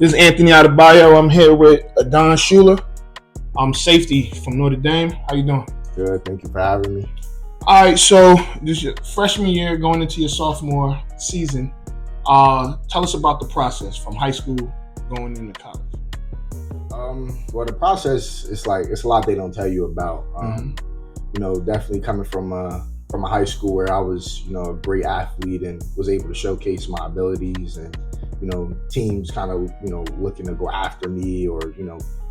This is Anthony Adebayo. I'm here with Adon Shuler. I'm safety from Notre Dame. How you doing? Good. Thank you for having me. All right, so this is your freshman year going into your sophomore season. Tell us about the process from high school going into college. Well, the process is it's a lot they don't tell you about. Definitely coming from a high school where I was, a great athlete and was able to showcase my abilities, and teams kind of looking to go after me or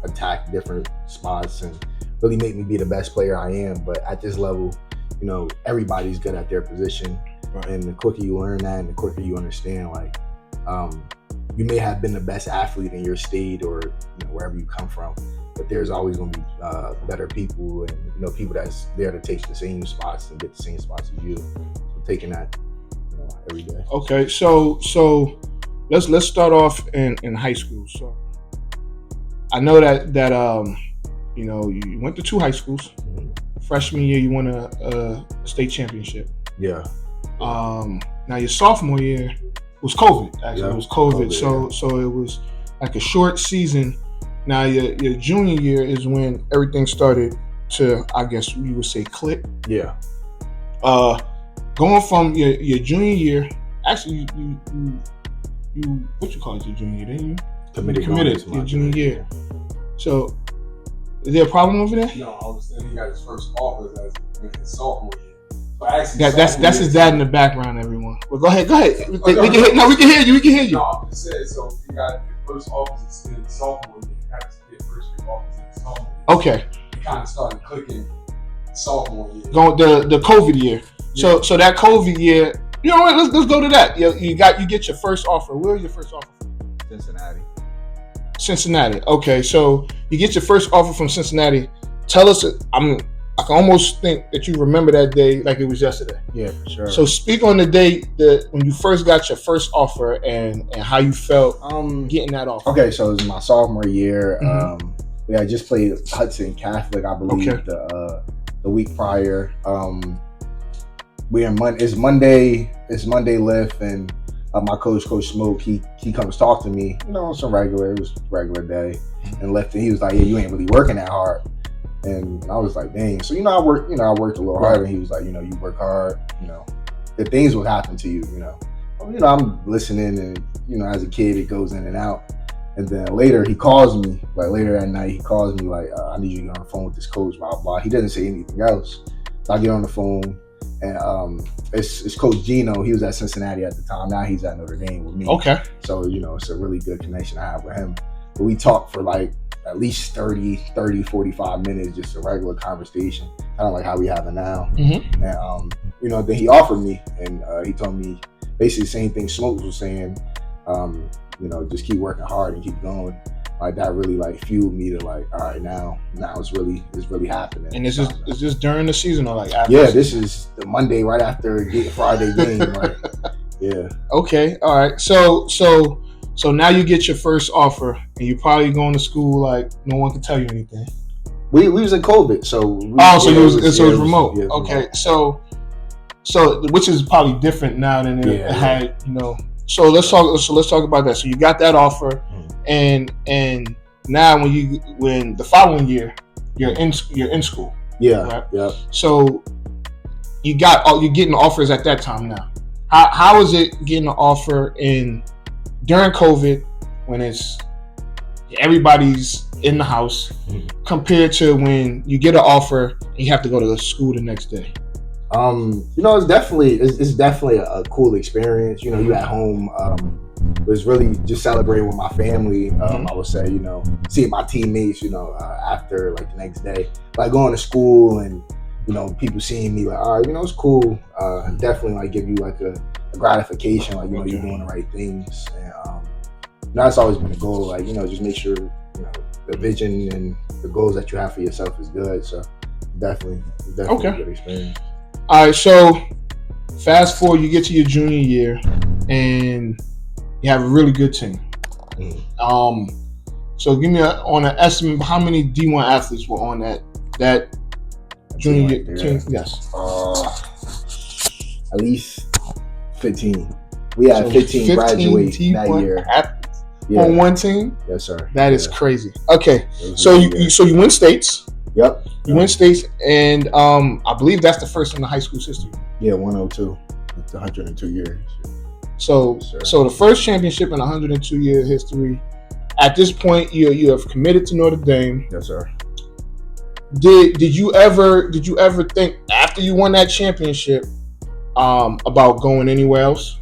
attack different spots and really make me be the best player I am. But at this level, everybody's good at their position, right. And the quicker you learn that, and the quicker you understand, you may have been the best athlete in your state or wherever you come from, but there's always going to be better people and people that's there to take the same spots and get the same spots as you. So taking that every day. Okay, so let's start off in high school. So I know that you went to two high schools. Mm-hmm. Freshman year you won a state championship. Yeah. Now your sophomore year was COVID. Actually, it was COVID. So it was like a short season. Now your junior year is when everything started to, I guess you would say, click. Yeah. Going from your junior year, actually you what you call it your junior year, didn't you? Committed your junior year. So is there a problem over there? No, I was saying he got his first offers as his sophomore year. That's his dad in the background, everyone. Well, go ahead. We can hear you. We can hear you. No, I'm just saying. So he got his first offers in his sophomore year. He got his first offers in his sophomore year. Okay. He kind of started clicking sophomore year. The COVID year. Yeah. So that COVID year, you know what? Let's go to that. You get your first offer. Where was your first offer from? Cincinnati. Okay, so you get your first offer from Cincinnati. Tell us. I can almost think that you remember that day like it was yesterday. Yeah, for sure. So speak on the day when you first got your first offer and how you felt getting that offer. Okay, so it was my sophomore year. Mm-hmm. I just played Hudson Catholic, I believe, the week prior. It's Monday lift, and my coach Smoke, he comes talk to me. It was a regular day, and left, and he was like, "Yeah, you ain't really working that hard." And I was like, dang. So, I worked a little harder. And he was like, you work hard, the things will happen to you, I'm listening, and, as a kid, it goes in and out. And then later he calls me, later that night, he calls me I need you to get on the phone with this coach, blah, blah. He doesn't say anything else. So I get on the phone, and it's Coach Gino. He was at Cincinnati at the time. Now he's at Notre Dame with me. Okay. So, it's a really good connection I have with him. But we talked for at least 30, 45 minutes, just a regular conversation, kind of like how we have it now. Mm-hmm. And, then he offered me, and he told me basically the same thing Smokes was saying, just keep working hard and keep going. That really fueled me to all right, now it's really happening. And is this during the season or after? Yeah, this is the Monday right after Friday game. Yeah. Okay. All right. So now you get your first offer, and you're probably going to school no one can tell you anything. We was in COVID, so it was remote. Yeah, okay, remote. So which is probably different now than it had. So let's talk about that. So you got that offer, and now when the following year you're in school. Yeah. Right? Yeah. So you're getting offers at that time now. How is it getting an offer during COVID, when it's everybody's in the house, compared to when you get an offer and you have to go to school the next day? It's definitely a cool experience. You at home. It was really just celebrating with my family. I would say, seeing my teammates, after the next day, going to school and people seeing me all right, it's cool. Definitely give you a gratification, you're doing the right things. And that's always been a goal, just make sure the vision and the goals that you have for yourself is good. So definitely a good experience. All right, so fast forward, you get to your junior year and you have a really good team. So give me on an estimate, how many D1 athletes were on that junior year team? Yes. At least 15. We had 15 graduate that year. on one team. Yes, sir. That is crazy. Okay, so really you win states. Yep. You win states, and I believe that's the first in the high school's history. Yeah, 102. It's 102 years. So the first championship in 102 year history. At this point, you have committed to Notre Dame. Yes, sir. Did you ever think after you won that championship about going anywhere else?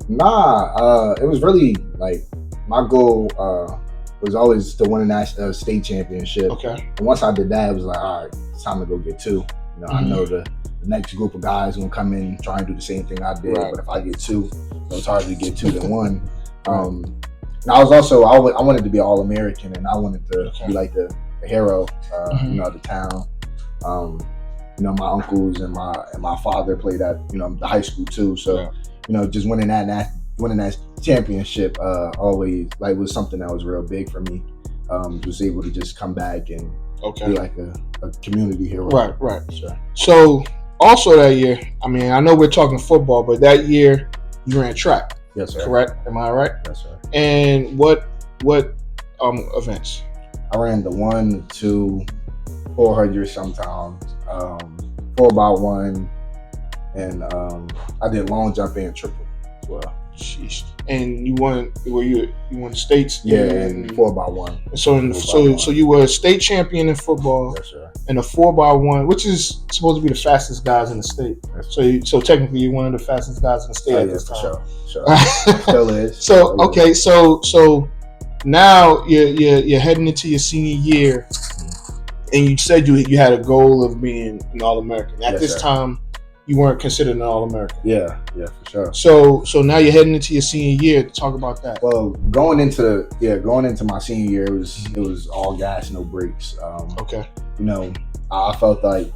Nah, it was really like my goal was always to win a state championship. Okay. And once I did that, it was like, all right, it's time to go get 2. You know, I know the next group of guys gonna come in try and do the same thing I did, but if I get 2, it's harder to get 2 than 1. And I was also I wanted to be All-American, and I wanted to be like the hero, you know, of the town. You know, my uncles and my father played at, you know, the high school too. So, you know, just winning that championship always like was something that was real big for me. Was able to just come back and be like a community hero. Right. So also that year, I mean, I know we're talking football, but that year you ran track. Yes, sir. Correct? Am I right? Yes, sir. And what events? I ran the 1, 2, 400 sometimes, 4x1, and I did long jump and triple as well. Sheesh. And you won? You won states? Yeah, and 4x1. So you were a state champion in football. Yes, sir. And a 4x1, which is supposed to be the fastest guys in the state. So technically, you're one of the fastest guys in the state at this time. Sure. Still is. So okay, so now you're heading into your senior year, and you said you had a goal of being an All-American. At this time, you weren't considered an All-American. Yeah, for sure. So now you're heading into your senior year. Talk about that. Well, going into my senior year, it was all gas, no brakes. You know, I felt like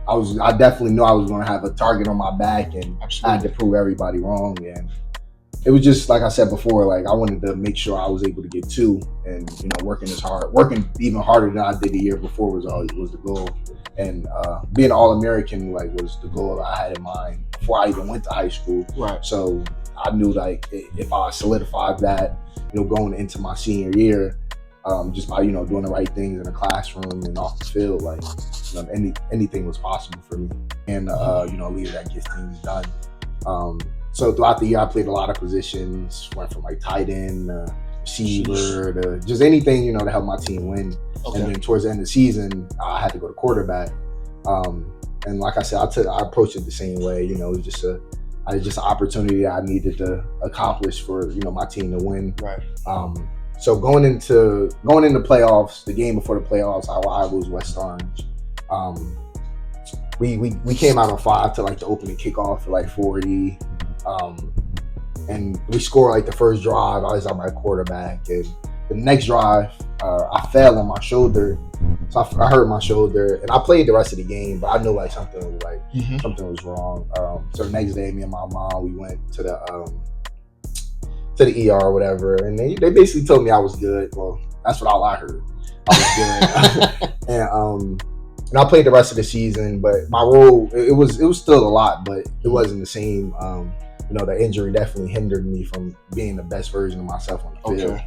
I definitely knew I was going to have a target on my back, and I had to prove everybody wrong. And it was just like I said before, like I wanted to make sure I was able to get 2, and you know, working even harder than I did the year before was the goal. And being an All-American was the goal that I had in mind before I even went to high school. Right. So I knew like if I solidified that, you know, going into my senior year, just by, you know, doing the right things in the classroom and off the field, like, you know, anything was possible for me. And you know, a leader that gets things done. So throughout the year, I played a lot of positions. Went from like tight end, receiver, to just anything, you know, to help my team win. And then towards the end of the season, I had to go to quarterback. And like I said, I approached it the same way. You know, it was just an opportunity that I needed to accomplish for, you know, my team to win. Right. So going into playoffs, the game before the playoffs, our rival was West Orange. We came out on 5 to like the opening kickoff for like 40. And we scored like the first drive. I was at my quarterback, and the next drive, I fell on my shoulder, so I hurt my shoulder, and I played the rest of the game. But I knew like something was wrong. So the next day, me and my mom, we went to the ER or whatever, and they basically told me I was good. Well, that's what all I heard. I was good, and I played the rest of the season. But my role, it was still a lot, but it wasn't the same. You know, the injury definitely hindered me from being the best version of myself on the field.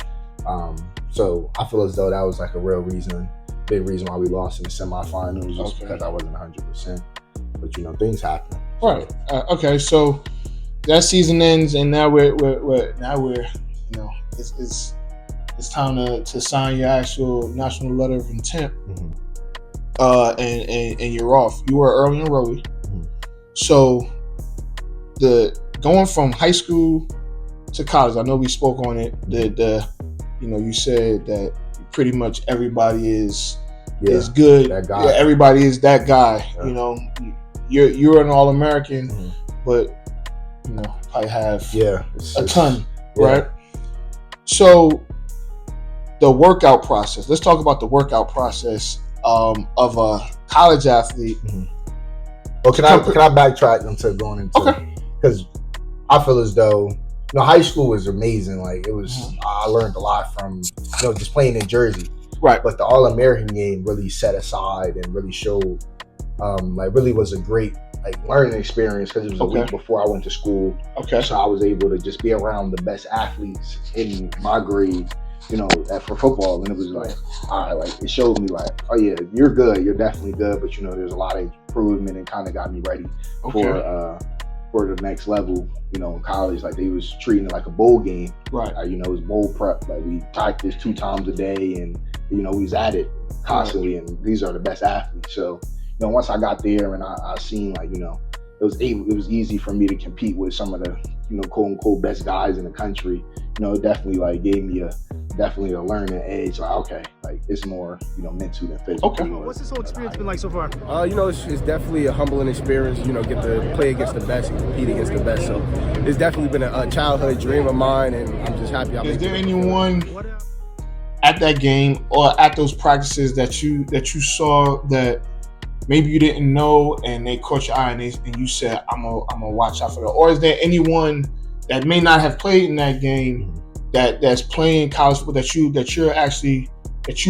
So I feel as though that was like a big reason why we lost in the semifinals, just because I wasn't 100%. But you know, things happen. Right. Okay. So that season ends, and now we're you know, it's time to sign your actual national letter of intent. And you're off. You were early enrollee. So going from high school to college, I know we spoke on it. You know, you said that pretty much everybody is good. That guy. Yeah, everybody is that guy. Yeah. You know, you're an All-American, but you know, probably have a ton, right? So the workout process. Let's talk about the workout process of a college athlete. Well, can I backtrack into going into because I feel as though, you know, high school was amazing. Like it was, I learned a lot from, you know, just playing in Jersey. Right. But the All-American game really set aside and really showed like really was a great like learning experience because it was a week before I went to school. Okay. So I was able to just be around the best athletes in my grade, you know, for football. And it was like, all right, like it showed me like, oh yeah, you're good. You're definitely good. But you know, there's a lot of improvement and kind of got me ready for the next level, you know, in college. Like they was treating it like a bowl game. Right. You know, it was bowl prep. Like we practiced 2 times a day and, you know, we was at it constantly and these are the best athletes. So, you know, once I got there and I seen like, you know, it was easy for me to compete with some of the, you know, quote unquote best guys in the country. You know, it definitely like gave me a learning edge. Like, okay, like it's more, you know, mental than physical. Okay. What's this whole experience been like so far? You know, it's definitely a humbling experience. You know, get to play against the best and compete against the best. So it's definitely been a childhood dream of mine, and I'm just happy. Is there anyone at that game or at those practices that you saw that maybe you didn't know and they caught your eye and you said, I'm gonna watch out for that? Or is there anyone that may not have played in that game that's playing college football that you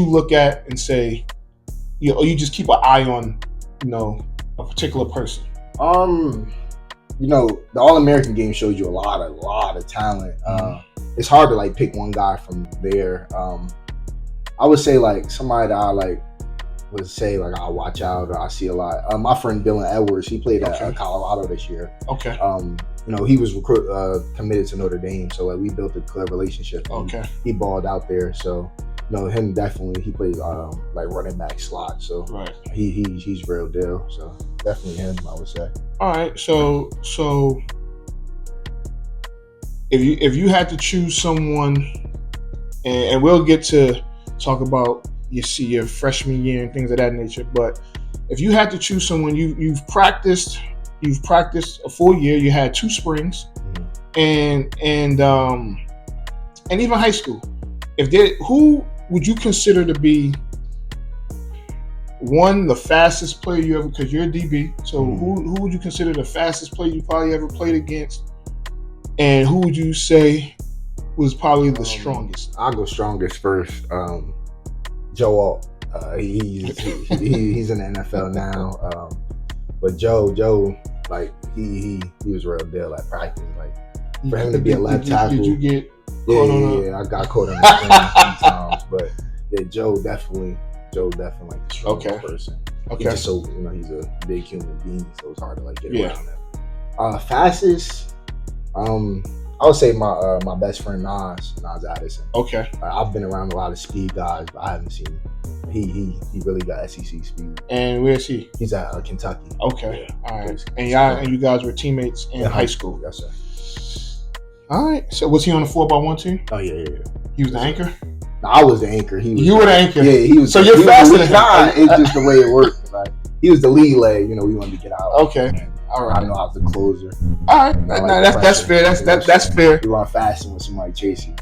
look at and say, you just keep an eye on, you know, a particular person? You know, the All-American game showed you a lot of talent. It's hard to like pick one guy from there. I would say like somebody that I like would say like I'll watch out or I see a lot. My friend Dylan Edwards, he played at Colorado this year. Okay. You know, he was committed to Notre Dame, so like we built a good relationship. He balled out there, so you know him definitely. He plays like running back slot, so right. He's real deal. So definitely him, I would say. All right, so if you had to choose someone, and we'll get to talk about your freshman year and things of that nature, but if you had to choose someone, you've practiced a full year, you had 2 springs, and even high school. Who would you consider to be the fastest player you ever? Because you're a DB, so who would you consider the fastest player you probably ever played against, and who would you say was probably the strongest? I'll go strongest first. Joe Alt. He's in the NFL now. But Joe, like he was real deal at practice. Like for him to be a left tackle. Did you get I got caught on the a few times. But yeah, Joe definitely like the strongest person. Okay. He's just so, you know, he's a big human being, so it's hard to like get around him. Fastest, I would say my best friend Nas Addison. Okay. I've been around a lot of speed guys, but I haven't seen him. He really got SEC speed. And where's he? He's at Kentucky. Okay. Yeah. All right. And you guys were teammates in high school. Yes, sir. All right. So was he on the 4x1 team? Oh yeah. He was the anchor? No, I was the anchor. You were the anchor. Yeah, he was. So you're faster than him. It's just the way it worked. Like he was the lead leg. You know, we wanted to get out. Okay. All right. I know I was the closer. All right. That's fair. That's fair. You run faster when somebody chase you.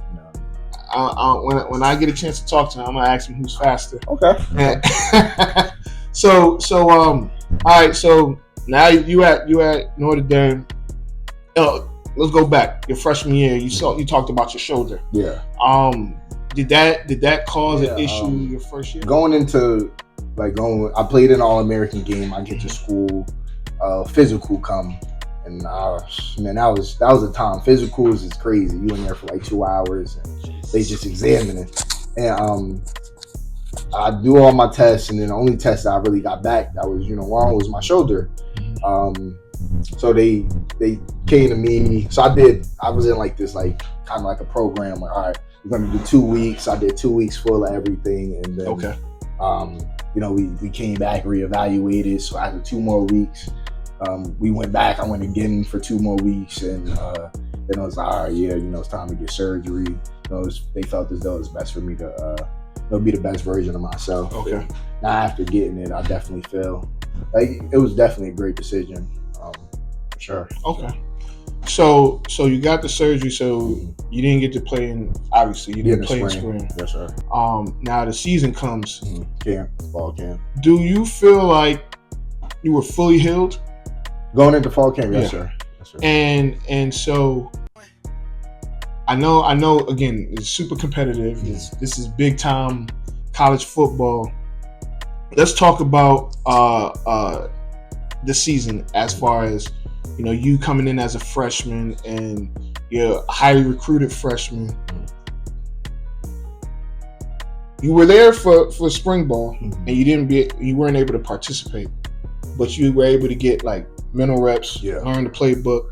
When I get a chance to talk to him, I'm gonna ask him who's faster. Okay. So all right. So now you at Notre Dame. Let's go back. Your freshman year, you talked about your shoulder. Yeah. Did that cause an issue your first year? I played an All-American game. I get to school, physical come, and man, that was a time. Physicals is crazy. You in there for like 2 hours, and they just examining. And I do all my tests, and then the only test that I really got back that was wrong was my shoulder. So they came to me. So I was in like this like kind of like a program where, all right, we're gonna do 2 weeks. I did 2 weeks full of everything, and then we came back, reevaluated. So after 2 more weeks, we went back. I went again for 2 more weeks, and then I was like, all right, yeah, it's time to get surgery. They felt as though it's best for me to be the best version of myself. Okay. And now after getting it, I definitely feel like it was definitely a great decision. For sure. Okay. So you got the surgery, so you didn't get to play obviously you didn't play in spring. Yes, sir. Now the season comes. Fall camp. Do you feel like you were fully healed? Going into fall camp, yes, sir. Yes, sir. And so I know again, it's super competitive. This is big time college football. let's talk about the season as far as, you know, you coming in as a freshman and you're a highly recruited freshman. You were there for spring ball, and you weren't able to participate, but you were able to get like mental reps, learn the playbook.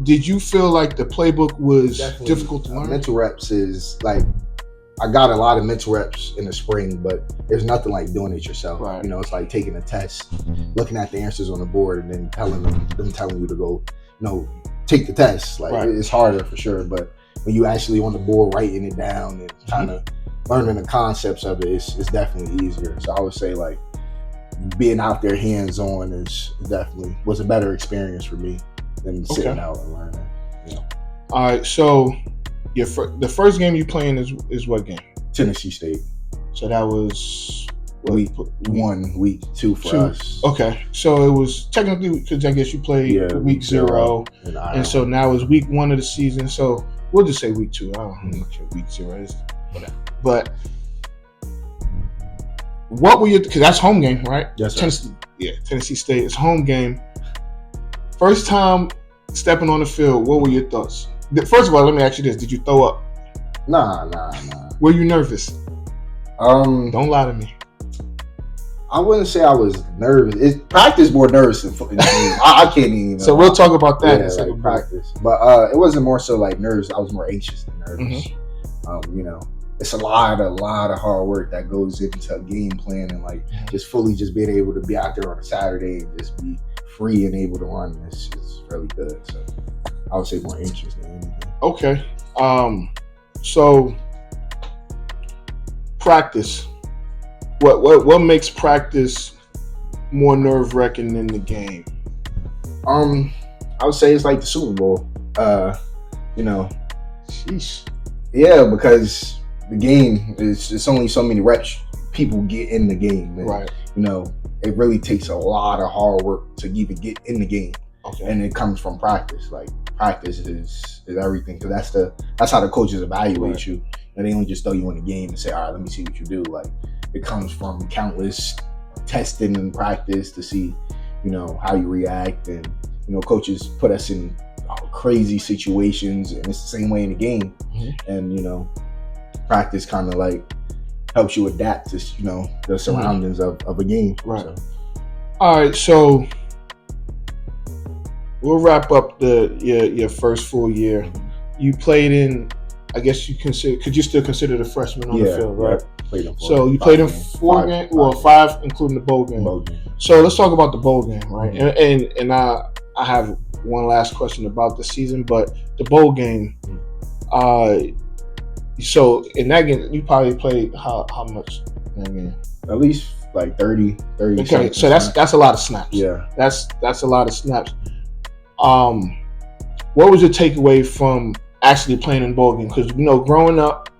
Did you feel like the playbook was difficult to learn? Mental reps is like, I got a lot of mental reps in the spring, but there's nothing like doing it yourself. Right. You know, it's like taking a test, looking at the answers on the board, and then telling you to go, you know, take the test. Like it's harder for sure, but when you actually on the board writing it down and kind of learning the concepts of it, it's definitely easier. So I would say like being out there hands-on was a better experience for me than sitting out and learning. You know. All right, so the first game you playing is what game? Tennessee State. So that was week 1, week 2 for us. Okay, so it was technically, because I guess you played week 0, and so now it's week 1 of the season. So we'll just say week 2. I don't know what week 0 is, whatever. But what were you? Because that's home game, right? Yes, sir. Tennessee State is home game. First time stepping on the field, what were your thoughts? First of all, let me ask you this: did you throw up? Nah. Were you nervous? Don't lie to me. I wouldn't say I was nervous. Practice more nervous than football. I can't even. So we'll talk about that in a second. Like practice, but it wasn't more so like nervous. I was more anxious than nervous. You know, it's a lot of hard work that goes into a game plan, and like just fully just being able to be out there on a Saturday and just be free and able to run this is really good. So I would say more anxious than anything. Okay. So practice. What makes practice more nerve-wracking than the game? I would say it's like the Super Bowl. You know. Sheesh. Yeah, because the game it's only so many reps people get in the game. And, right. You know, it really takes a lot of hard work to even get in the game. Okay. And it comes from practice. Like practice is everything. Because that's how the coaches evaluate you. And they don't just throw you in the game and say, all right, let me see what you do. Like it comes from countless testing and practice to see, you know, how you react. And, you know, coaches put us in crazy situations, and it's the same way in the game. And, you know, practice kind of like helps you adapt to, you know, the surroundings of a game. Right. So. All right, so we'll wrap up your first full year. You played in, I guess could you still consider the freshman on the field, right? Played in 4. So you played in 4 games, well, 5 including the bowl game. So let's talk about the bowl game, right? And I have one last question about the season, but the bowl game. So in that game, you probably played how much in that game? At least like 30. Okay, so that's a lot of snaps. Yeah, that's a lot of snaps. What was your takeaway from actually playing in bowl game? Because, you know, growing up,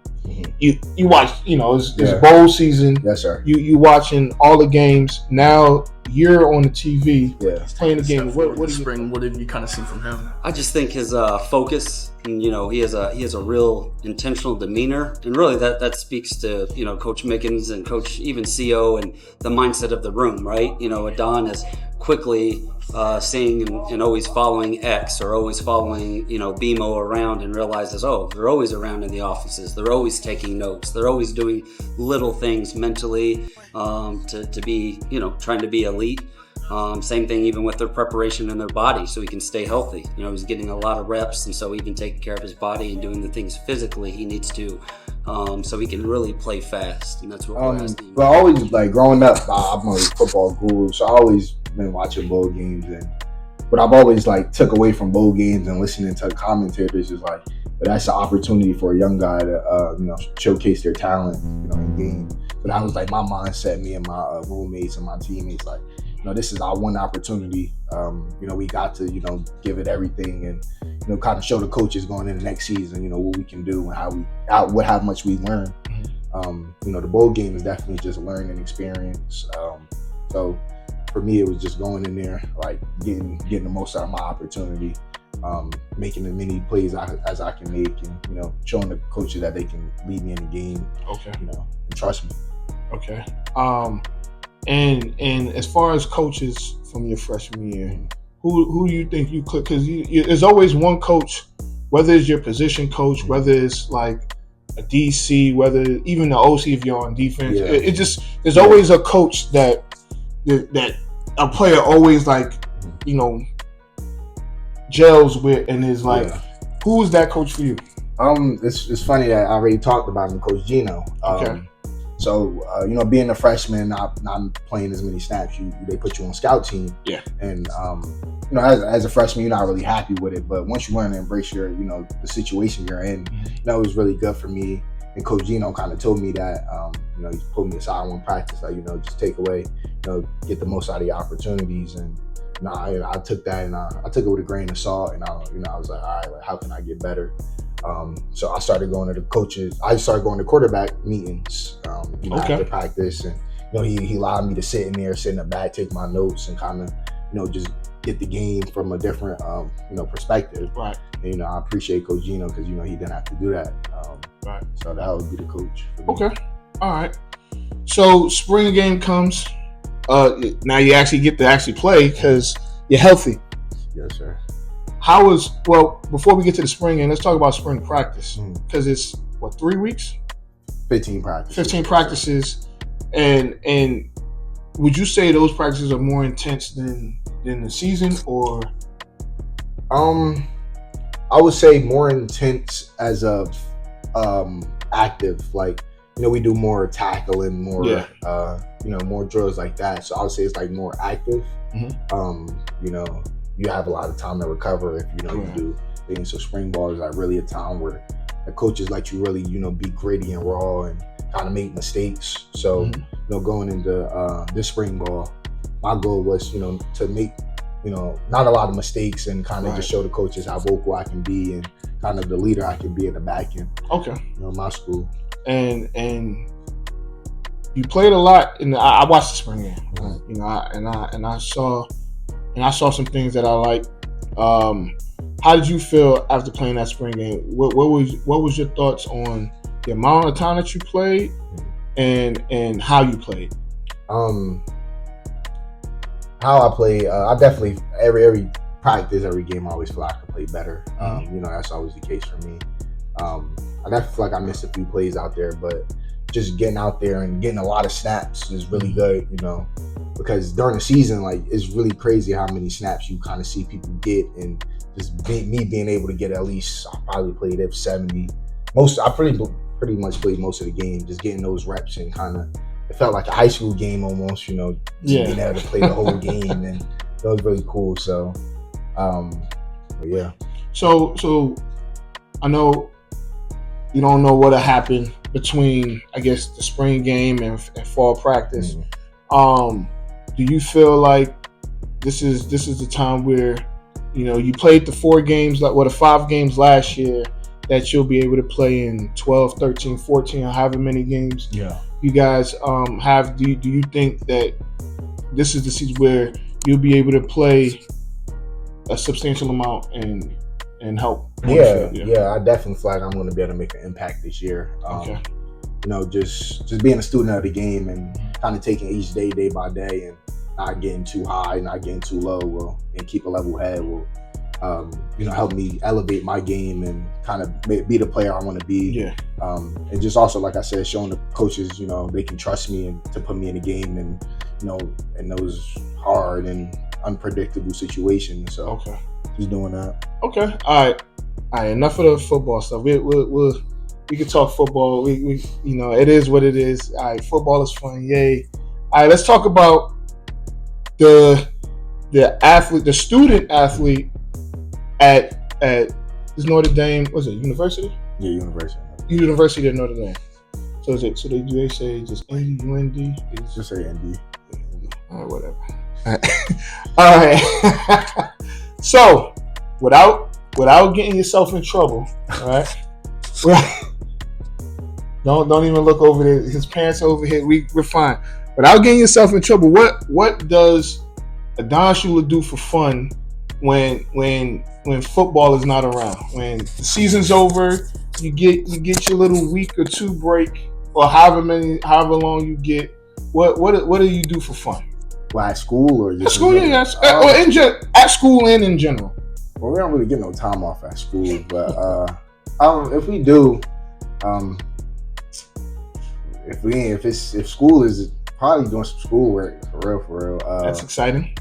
you watch, you know, it's bowl season. Yes, sir. You watching all the games. Now you're on the TV playing the game. What did you kind of see from him? I just think his focus, and, you know, he has a real intentional demeanor, and really that speaks to, you know, Coach Mickens and Coach even CO and the mindset of the room, right? You know, Adon is quickly seeing and always following X or always following, you know, BMO around, and realizes, oh, they're always around in the offices. They're always taking notes. They're always doing little things mentally to be, you know, trying to be elite. Same thing even with their preparation in their body so he can stay healthy. You know, he's getting a lot of reps, and so he can take care of his body and doing the things physically he needs to, so he can really play fast. And that's what we're asking. But always, like, growing up, I'm a football guru, so I always been watching bowl games, but I've always like took away from bowl games and listening to commentators is like, that's an opportunity for a young guy to you know, showcase their talent, you know, in game. So that was like my mindset, me and my roommates and my teammates, like, you know, this is our one opportunity. You know, we got to, you know, give it everything and, you know, kind of show the coaches going into next season, you know, what we can do and how much we learn. You know, the bowl game is definitely just learning experience. So for me, it was just going in there, like getting the most out of my opportunity, making as many plays as I can make, and, you know, showing the coaches that they can lead me in the game. Okay. You know, and trust me. Okay. And as far as coaches from your freshman year, who do you think you could? Because there's always one coach, whether it's your position coach, whether it's like a DC, whether even the OC if you're on defense. Yeah. It just there's always a coach that a player always like, you know, gels with and is like, who is that coach for you? It's funny that I already talked about him, Coach Gino. Okay. So you know, being a freshman, not playing as many snaps, they put you on scout team. Yeah. And you know, as a freshman, you're not really happy with it, but once you learn to embrace your, you know, the situation you're in, you know, it was really good for me. And Coach Gino kind of told me that, you know, he pulled me aside one practice, like, you know, just take away, you know, get the most out of your opportunities. And you know, I took that and I took it with a grain of salt, and I was like, all right, like, how can I get better? So I started going to the coaches. I started going to quarterback meetings, you know, after practice, and you know, he allowed me to sit in the back, take my notes, and kind of, you know, just get the game from a different, you know, perspective. Right. And, you know, I appreciate Coach Gino because, you know, he didn't have to do that. Right. So that would be the coach for me. Okay. All right. So spring game comes. Now you actually get to play because you're healthy. Yes, sir. Before we get to the spring game, let's talk about spring practice because it's 3 weeks? 15 practices. 15 practices, and would you say those practices are more intense than the season, or? I would say more intense as of active. Like, you know, we do more tackling, more you know, more drills like that. So I would say it's like more active. You know, you have a lot of time to recover if you know you do things. So spring ball is like really a time where the coaches let you really, you know, be gritty and raw and kind of make mistakes. So you know, going into this spring ball, my goal was, you know, to make, you know, not a lot of mistakes and kind of just show the coaches how vocal I can be and kind of the leader I can be in the back end. Okay. You know, my school. And you played a lot I watched the spring game. You know, I saw some things that I liked. How did you feel after playing that spring game? What was your thoughts on the amount of time that you played and how you played? How I play, I definitely every practice, every game, I always feel like I can play better. You know, that's always the case for me. I definitely feel like I missed a few plays out there, but just getting out there and getting a lot of snaps is really good, you know, because during the season, like, it's really crazy how many snaps you kind of see people get, and just me being able to get at least, I probably played at 70. I pretty much played most of the game, just getting those reps and kind of, it felt like a high school game almost, you know, being able to play the whole game, and that was really cool. So, but yeah. So I know you don't know what'll happen between, I guess, the spring game and fall practice. Do you feel like this is the time where, you know, you played the 4 games, like the 5 games last year, that you'll be able to play in 12, 13, 14, or however many games you guys have? Do you think that this is the season where you'll be able to play a substantial amount and help? Yeah, I definitely feel like I'm going to be able to make an impact this year. You know, just being a student of the game and kind of taking each day by day, and not getting too high, not getting too low, and keep a level head will, you know, help me elevate my game and kind of be the player I want to be. And just also, like I said, showing the coaches, you know, they can trust me and to put me in the game, and, you know, in those hard and unpredictable situations. So just doing that. Okay. All right. Enough of the football stuff. We can talk football. We you know, it is what it is. All right, football is fun. Yay. All right, let's talk about the athlete, the student athlete at is Notre Dame. Was it university? Yeah, university. University of Notre Dame. So is it? So they say just ND, UND. Just say ND. All right, whatever. All right. So without getting yourself in trouble, all right. Don't even look over there. His pants over here. We're fine. Without getting yourself in trouble, what does Adon Shuler do for fun when football is not around? When the season's over, you get your little week or 2 break, or however long you get What do you do for fun? Well, at school or just At school, yes. At school and in general. Well, we don't really get no time off at school, but if we do, if school is probably doing some schoolwork for real. That's exciting.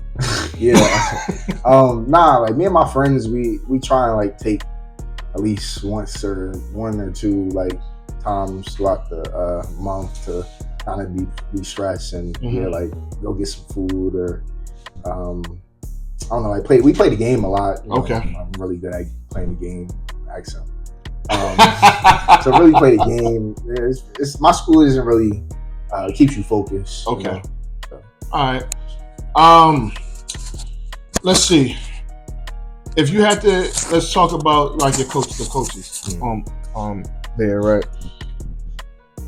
Yeah. Like me and my friends, we try and like take at least once or one or two like times throughout the month to kind of be stressed and like go get some food or I don't know, we play the game a lot. Okay. I'm really good at playing the game. Accent. So really play the game. It's my school isn't really keeps you focused. Okay. So. All right. Let's see. If you had to, let's talk about like the coaches. There, right?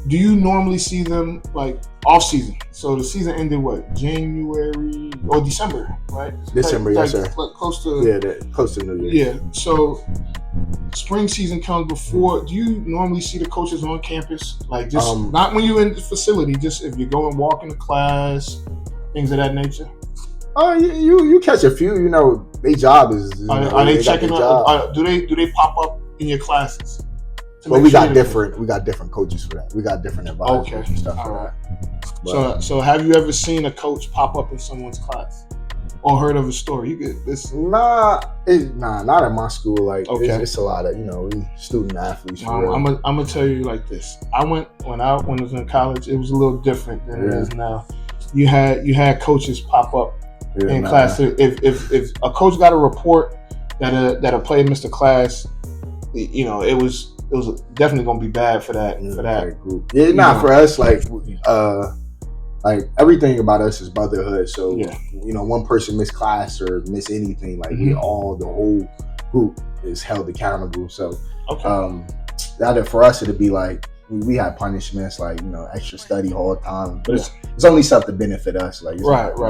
Do you normally see them like off season? So the season ended what, January or December, right? December, yes, sir. Like close to New Year. Yeah. So spring season comes before. Do you normally see the coaches on campus? Like just not when you're in the facility, just if you go and walk into class, things of that nature. Oh, you catch a few. You know, their job is. Are they checking out? Do they pop up in your classes? Well, we got different coaches for that. We got different advisors and stuff for that. But, so have you ever seen a coach pop up in someone's class or heard of a story? You get this? Not at my school. Like, it's a lot of we student athletes. I'm gonna tell you like this. When I was in college, it was a little different than it is now. You had coaches pop up in class. If a coach got a report that a player missed a class, it was definitely gonna be bad for that group. Yeah, for us, like everything about us is brotherhood. So one person miss class or miss anything, like we all, the whole group is held accountable. So that for us it'd be like we had punishments like extra study all the time. But it's only stuff to benefit us. Like it's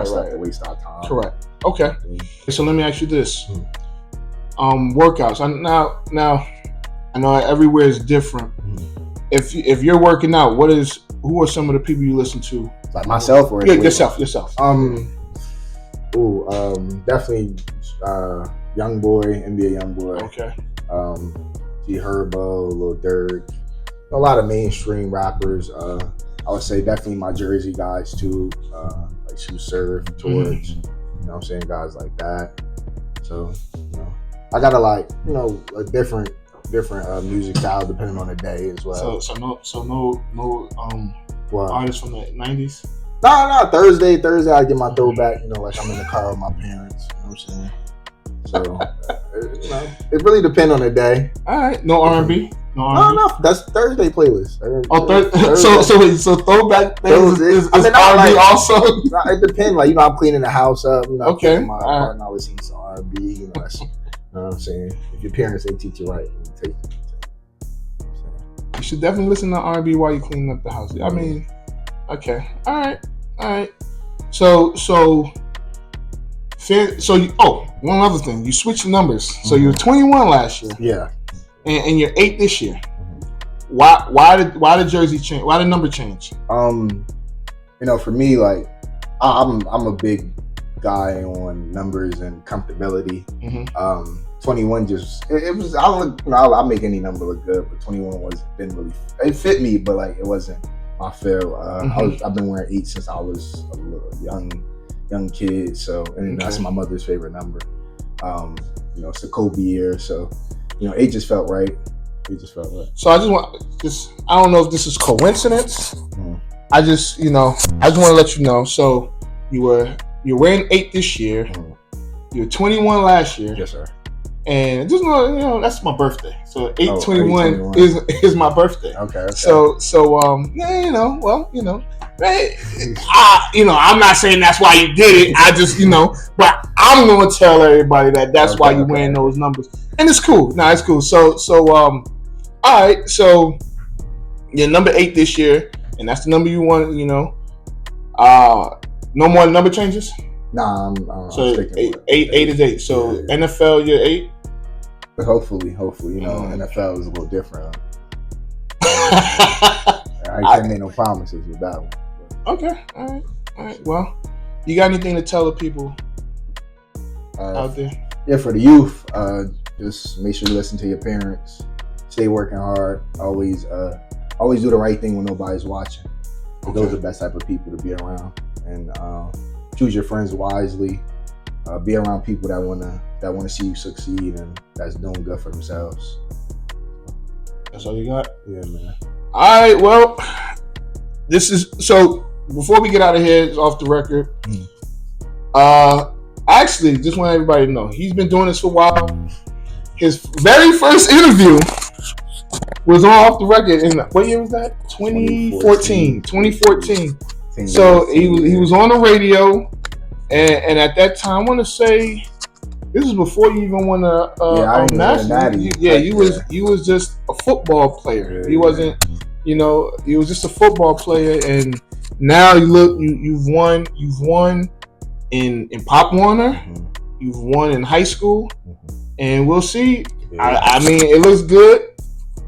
stuff to waste our time. Correct. Okay. So let me ask you this: workouts. Now. I know everywhere is different. If you're working out, who are some of the people you listen to? Like myself or yourself. Definitely Young Boy, NBA Young Boy. Okay. G Herbo, Lil Durk, a lot of mainstream rappers. I would say definitely my Jersey guys too, like Shoe Surf, Torch. You know what I'm saying, guys like that. So I got a different music style depending on the day as well. So no artists from the 90s? No, Thursday I get my throwback, like I'm in the car with my parents, you know what I'm saying? So it really depends on the day. All right, no R&B? No, that's Thursday playlist. Thursday. So throwback things is R&B also? It depends, I'm cleaning the house up, okay. My partner, I listen to R&B, that's, you know what I'm saying? If your parents, they teach you right. You should definitely listen to R&B while you're cleaning up the house. I mean, okay, all right. So one other thing, you switched the numbers. So you were 21 last year. Yeah. And you're 8 this year. Why did jersey change? Why did number change? For me, like I'm a big guy on numbers and comfortability. 21 just it was. I'll make any number look good, but 21 didn't really. It fit me, but like it wasn't my feel. I've been wearing 8 since I was a little young kid. So that's my mother's favorite number. It's the Kobe year, so 8 just felt right. So I don't know if this is coincidence. I just want to let you know. So you're wearing 8 this year. You're 21 last year. Yes, sir. And just that's my birthday. So 8/21 is my birthday. Okay. So I'm not saying that's why you did it. I just but I'm gonna tell everybody that's why you're wearing those numbers, and it's cool. No, it's cool. So all right. So you're number 8 this year, and that's the number you want. No more number changes. Nah, I'm so sticking with 8 is 8. So yeah. NFL, you're 8. But hopefully, NFL is a little different. I can't make no promises with that one. Okay. All right. Well, you got anything to tell the people out there? Yeah, for the youth, just make sure you listen to your parents. Stay working hard. Always do the right thing when nobody's watching. Okay. Those are the best type of people to be around. And choose your friends wisely. Be around people that wanna see you succeed and that's doing good for themselves. That's all you got? Yeah, man. All right. Well, this is so. Before we get out of here, it's off the record. Actually, just want everybody to know he's been doing this for a while. His very first interview was on Off the Record in what year was that? 2014. 2014. So he was on the radio, and at that time, I want to say this is before you even won a national. You was just a football player. He wasn't, he was just a football player, and now you look, you've won in Pop Warner, you've won in high school, and we'll see. I mean, it looks good.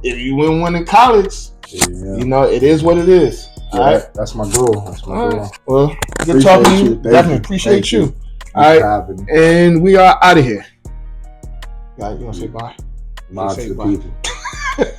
If you win one in college, it is what it is. Yeah, all right, that's my goal. All right. Well, good talking to you. Definitely appreciate you. All right, and we are out of here. Guys, you want to say bye? Bye to the people.